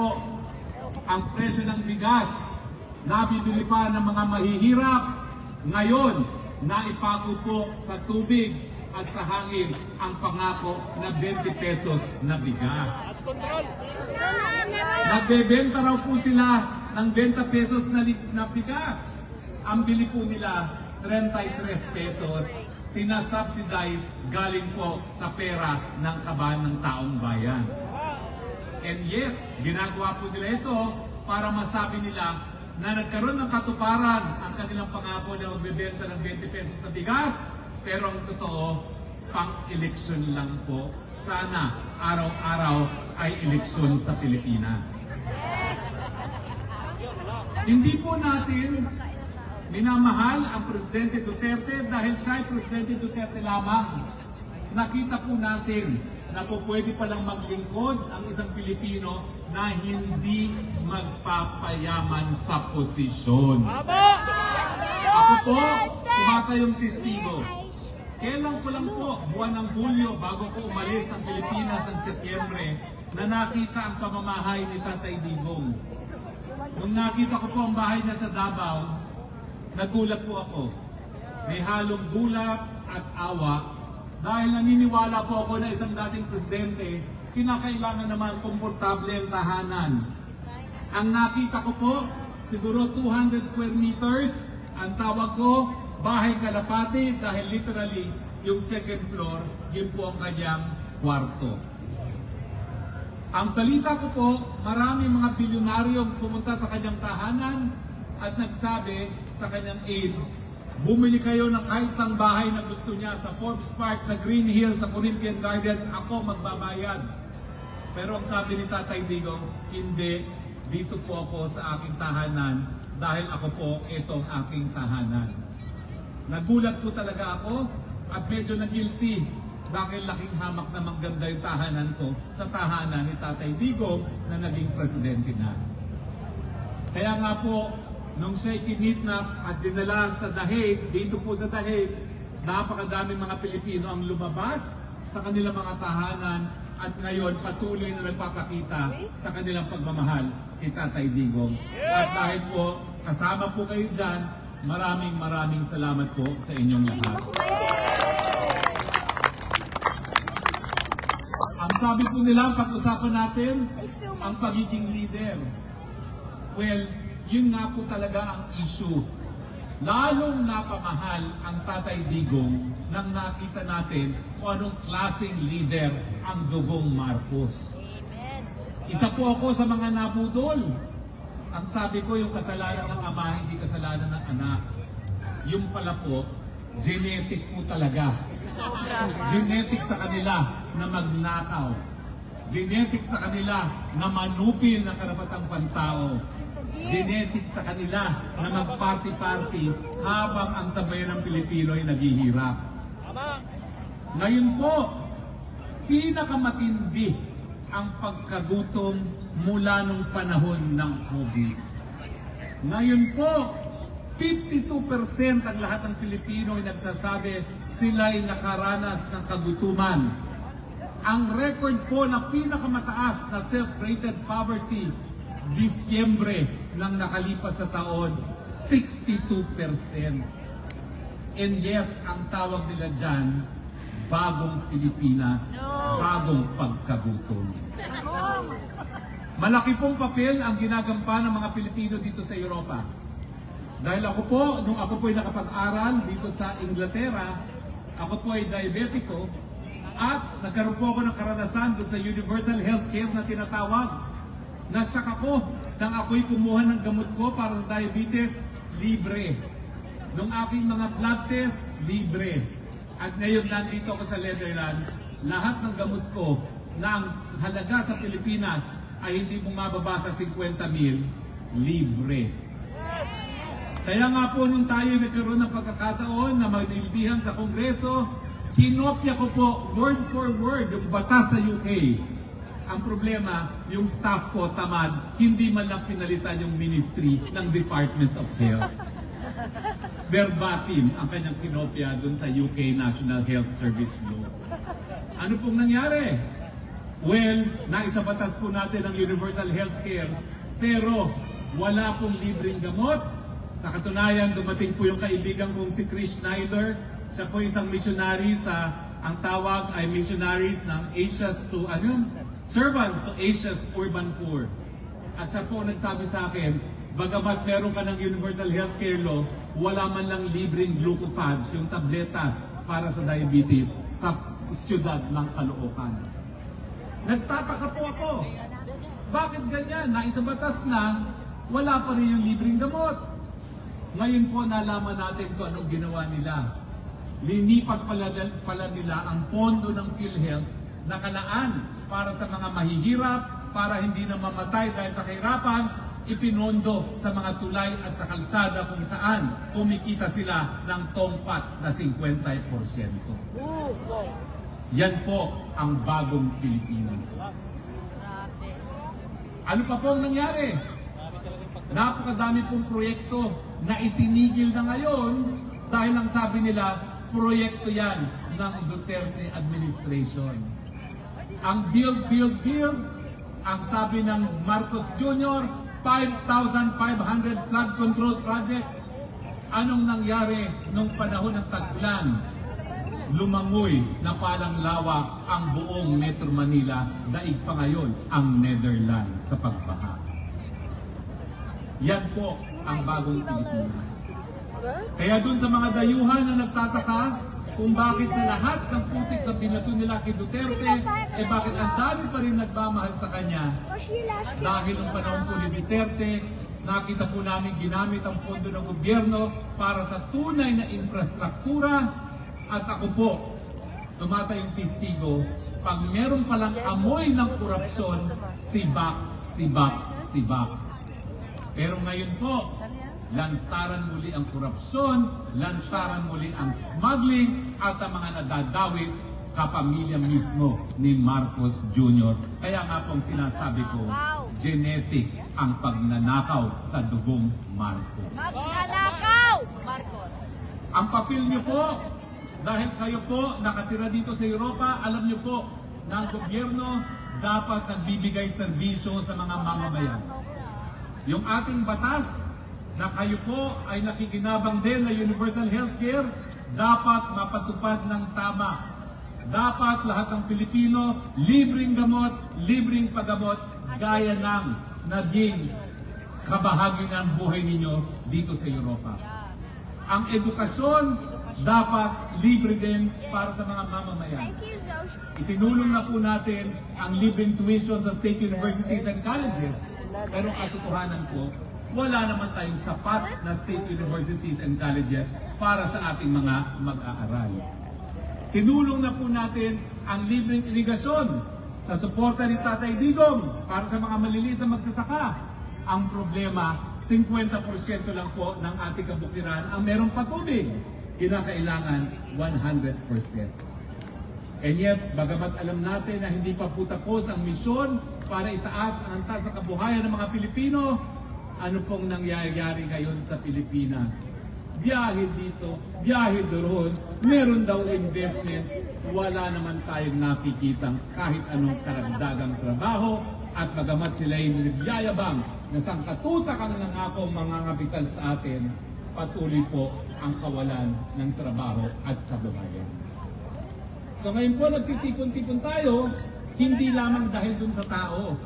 po ang presyo ng bigas na bibili pa ng mga mahihirap. Ngayon, naipako po sa tubig at sa hangin ang pangako na 20 pesos na bigas. Nagbebenta raw po sila ng 20 pesos na bigas. Ang bili po nila 33 pesos, sinasubsidize galing po sa pera ng kaban ng taong bayan. And yet, ginagawa po nila ito para masabi nila na nagkaroon ng katuparan ang kanilang pangako na magbebenta ng 20 pesos na bigas, pero ang totoo, pang-eleksyon lang po. Sana araw-araw ay eleksyon sa Pilipinas. Hindi po natin minamahal ang Presidente Duterte dahil siya ay Presidente Duterte lamang. Nakita po natin na po pwede palang maglingkod ang isang Pilipino na hindi magpapayaman sa posisyon. Ako po, tumatayong testigo. Kailan ko lang po, buwan ng Hulyo, bago ko umalis ng Pilipinas ng Setyembre, na nakita ang pamamahay ni Tatay Digong. Nung nakita ko po ang bahay niya sa Davao, nagulat po ako. May halong gulat at awa dahil naniniwala po ako na isang dating presidente, kinakailangan naman komportable ang tahanan. Ang nakita ko po, siguro 200 square meters, ang tawag ko, bahay kalapati dahil literally yung second floor, yun po ang kanyang kwarto. Ang balita ko po, maraming mga bilyonaryong pumunta sa kanyang tahanan at nagsabi sa kanyang aide, bumili kayo ng kahit isang bahay na gusto niya sa Forbes Park, sa Green Hills, sa Corinthian Gardens, ako magbabayad. Pero ang sabi ni Tatay Digong, hindi, dito po ako sa aking tahanan dahil ako po itong aking tahanan. Nagulat po talaga ako at medyo na-guilty dahil laking hamak na mangganda yung tahanan ko sa tahanan ni Tatay Digong na naging presidente na. Kaya nga po, nung siya'y kinidnap at dinala sa Dahig, dito po sa Dahig, napakadaming mga Pilipino ang lumabas sa kanilang mga tahanan at ngayon patuloy na nagpapakita sa kanilang pagmamahal kay Tatay Digong. At dahil po kasama po kayo dyan, maraming salamat po sa inyong lahat. Ang sabi po nila, pag-usapan natin ang pagiging leader. Well, yun nga po talaga ang issue. Lalong napamahal ang Tatay Digong nang nakita natin kung anong klaseng leader ang Dugong Marcos. Isa po ako sa mga nabudol. Ang sabi ko, yung kasalanan ng ama, hindi kasalanan ng anak. Yung pala po, genetic po talaga. Genetic sa kanila na magnakaw. Genetic sa kanila na manupil ng karapatang pantao. Genetic sa kanila na mag-party-party habang ang sabayan ng Pilipino ay naghihirap. Ngayon po, pinakamatindi ang pagkagutom mula nung panahon ng COVID. Ngayon po, 52% ang lahat ng Pilipino ay nagsasabi sila'y nakaranas ng kagutuman. Ang record po na pinakamataas na self-rated poverty, Disyembre ng nakalipas sa taon, 62%. And yet, ang tawag nila dyan, bagong Pilipinas, bagong pagkagutom. Malaki pong papel ang ginagampan ng mga Pilipino dito sa Europa. Dahil ako po, nung ako po ay nakapag-aral dito sa Inglaterra, ako po ay diabetiko at nagkaroon po ako ng karanasan dun sa universal healthcare na tinatawag. Nasyak ako nang ako'y kumuha ng gamot ko para sa diabetes, libre. Nung aking mga blood test, libre. At ngayon nandito ako sa Netherlands, lahat ng gamot ko na ang halaga sa Pilipinas ay hindi bumababa sa 50,000, libre. Kaya nga po nung tayo nagkaroon ng pagkakataon na magdilbihan sa Kongreso, kinopya ko po word for word yung batas sa UK. Ang problema, yung staff ko tamad, hindi man lang pinalitan yung ministry ng Department of Health. Verbatim ang kanyang kinopya dun sa UK National Health Service Law. Ano pong nangyari? Well, naisabatas po natin ang universal healthcare, pero wala pong libreng gamot. Sa katunayan, dumating po yung kaibigan kong si Chris Schneider. Siya po isang missionary ang tawag ay missionaries ng Asia's to, servants to Asia's urban poor. At siya po nagsabi sa akin, bagamat meron ka ng universal healthcare law, wala man lang libreng glucophage, yung tabletas para sa diabetes sa siyudad ng Caloocan. Nagtataka po ako, bakit ganyan? Naisabatas na, wala pa rin yung libreng gamot. Ngayon po nalaman natin kung anong ginawa nila. Linipat pala nila ang pondo ng PhilHealth na kalaan para sa mga mahihirap, para hindi na mamatay dahil sa kahirapan, ipinondo sa mga tulay at sa kalsada kung saan kumikita sila ng tongpats na 50%. Yan po ang bagong Pilipinas. Ano pa po ang nangyari? Napakadami pong proyekto na itinigil na ngayon dahil ang sabi nila, proyekto yan ng Duterte administration. Ang build, ang sabi ng Marcos Jr., 5,500 flood control projects. Anong nangyari nung panahon ng tag-ulan? Lumangoy na palang lawa ang buong Metro Manila, daig pa ngayon ang Netherlands sa pagbaha. Yan po ang bagong Pilipinas. Kaya dun sa mga dayuhan na nagtataka kung bakit sa lahat ng putik na binato nila kay Duterte, bakit ang dami pa rin nagmamahal sa kanya? Dahil ng panahon po ni Duterte, nakita po namin ginamit ang pondo ng gobyerno para sa tunay na infrastruktura. At ako po, tumatayong testigo, pag meron palang amoy ng korupsyon, sibak. Pero ngayon po, lantaran muli ang korupsyon, lantaran muli ang smuggling, at ang mga nadadawit kapamilya mismo ni Marcos Jr. Kaya nga pong sinasabi ko, genetic ang pagnanakaw sa dugong Marcos. Magnanakaw, Marcos! Ang papel niyo po, dahil kayo po nakatira dito sa Europa, alam niyo po na ang gobyerno dapat nagbibigay serbisyo sa mga mamamayan. Yung ating batas na kayo po ay nakikinabang din na universal healthcare, dapat mapatupad ng tama. Dapat lahat ng Pilipino libreng gamot, libreng paggamot, gaya ng naging kabahagi ng buhay ninyo dito sa Europa. Ang edukasyon dapat libre din para sa mga mamamayan. Isinulong na po natin ang libreng tuition sa state universities and colleges. Pero katotohanan po, wala naman tayong sapat na state universities and colleges para sa ating mga mag-aaral. Sinulong na po natin ang libreng irigasyon sa suporta ni Tatay Digong para sa mga maliliit na magsasaka. Ang problema, 50% lang po ng ating kabukiran ang merong patubig. Kinakailangan 100%. And yet, bagamat alam natin na hindi pa po tapos ang misyon para itaas ang antas sa kabuhayan ng mga Pilipino, ano pong nangyayari ngayon sa Pilipinas? Biyahe dito, biyahe doon, meron daw investments, wala naman tayong nakikitang kahit anong karagdagang trabaho, at bagamat sila ay nagyayabang na sangkatutak ang nangako mga kapital sa atin, patuloy po ang kawalan ng trabaho at kabuhayan. So ngayon po nagtitipon-tipon tayo, hindi lamang dahil dun sa tao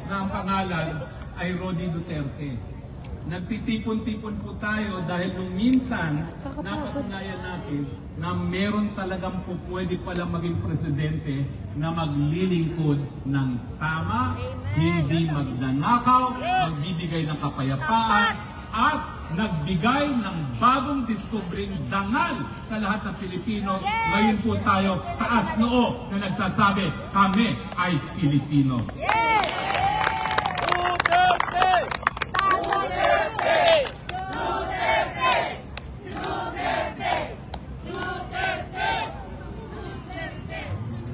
na ang pangalan ay Rodi Duterte. Nagtitipon-tipon po tayo dahil nung minsan napatunayan natin na meron talagang po pwede palang maging presidente na maglilingkod ng tama, hindi magnanakaw, magbibigay ng kapayapaan, at nagbigay ng bagong diskubring dangal sa lahat ng Pilipino. Ngayon po tayo taas noo na nagsasabi, kami ay Pilipino.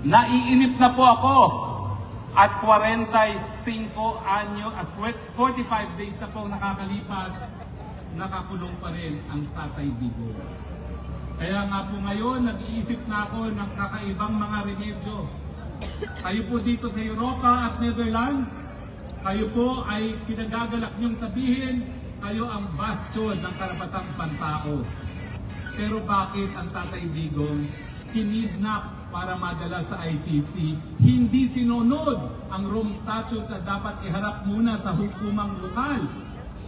Naiinip na po ako at 45 anyo, 45 days na po nakakalipas, nakakulong pa rin ang Tatay Digong. Kaya nga po ngayon, nag-iisip na ako ng kakaibang mga remedyo Kayo po dito sa Europa at Netherlands, kayo po ay kinagagalak niyong sabihin, kayo ang bastion ng karapatang pantao. Pero bakit ang Tatay Digong kinidnap para madala sa ICC, hindi sinunod ang Rome Statute na dapat iharap muna sa hukumang lokal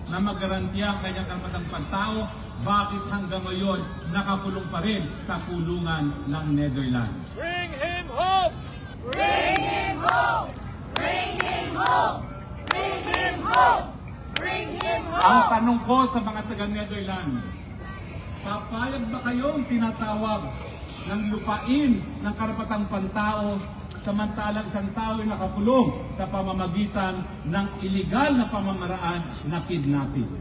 na magarantiya ang kanyang karapatang pantao? Bakit hanggang ngayon nakakulong pa rin sa kulungan ng Netherlands? Bring him home! Bring him home! Bring him home! Bring him home! Bring him Ang home! tanong ko sa mga taga-Netherlands, papayag ba kayong tinatawag ng lupain ng karapatang pantao samantalang isang tao ay nakakulong sa pamamagitan ng iligal na pamamaraan na kidnapping?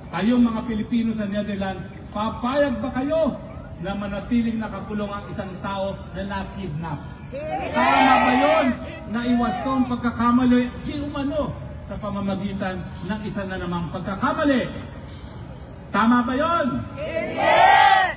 Kayong mga Pilipino sa Netherlands, papayag ba kayo na manatiling nakakulong ang isang tao na nakidnap? Tama ba yun na iwasto ang pagkakamali di umano sa pamamagitan ng isa na namang pagkakamali? Tama ba yun? Hindi!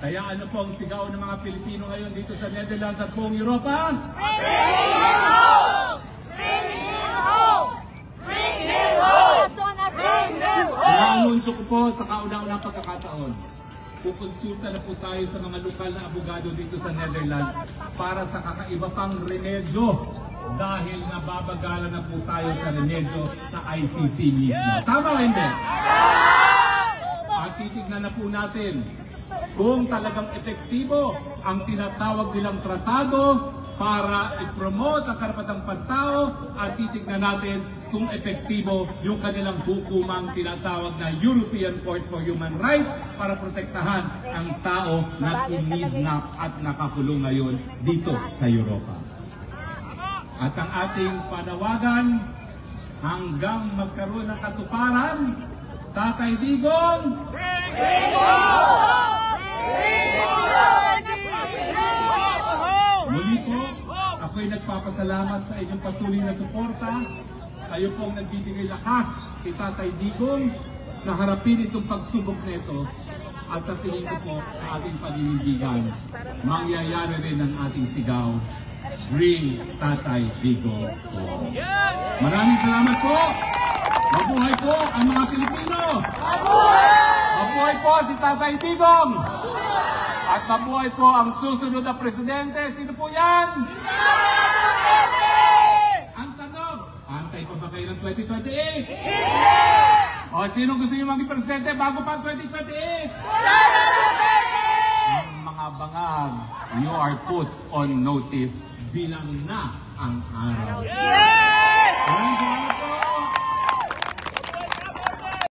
Kaya ano po ang sigaw ng mga Pilipino ngayon dito sa Netherlands at buong Europa? Bring him home! Bring him home! Bring him home! Bring him home! Inaanunsyo ko po sa kauna-unang pagkakataon, kukonsulta na po tayo sa mga lokal na abogado dito sa Netherlands para sa kakaiba pang remedyo dahil nababagalan na po tayo sa remedyo sa ICC mismo. Tama o hindi? At titignan na po natin kung talagang epektibo ang tinatawag nilang tratado para i-promote ang karapatang pantao at titignan natin kung epektibo yung kanilang hukumang tinatawag na European Court for Human Rights para protektahan ang tao na kinidnap at nakakulong ngayon dito sa Europa. At ang ating panawagan hanggang magkaroon ng katuparan, Tatay Digong, Bring him home! Bring him home! muli po, ako'y nagpapasalamat sa inyong patuloy na suporta. Kayo pong nagbibigay lakas kay Tatay Digong na harapin itong pagsubok nito. At sa tingin ko po sa ating paninindigan, mangyayari rin ang ating sigaw, Bring Tatay Digong home. Maraming salamat po! Mabuhay po ang mga Pilipino! Mabuhay po si Tatay Digong! At mabuhay po ang susunod na presidente. Sino po yan? Ang tanong, antay pa ba kayo ng 2028? O sino gusto niyo maging presidente bago pa ang 2028? Ang mga bangag, you are put on notice, bilang na ang araw. Maraming salamat po.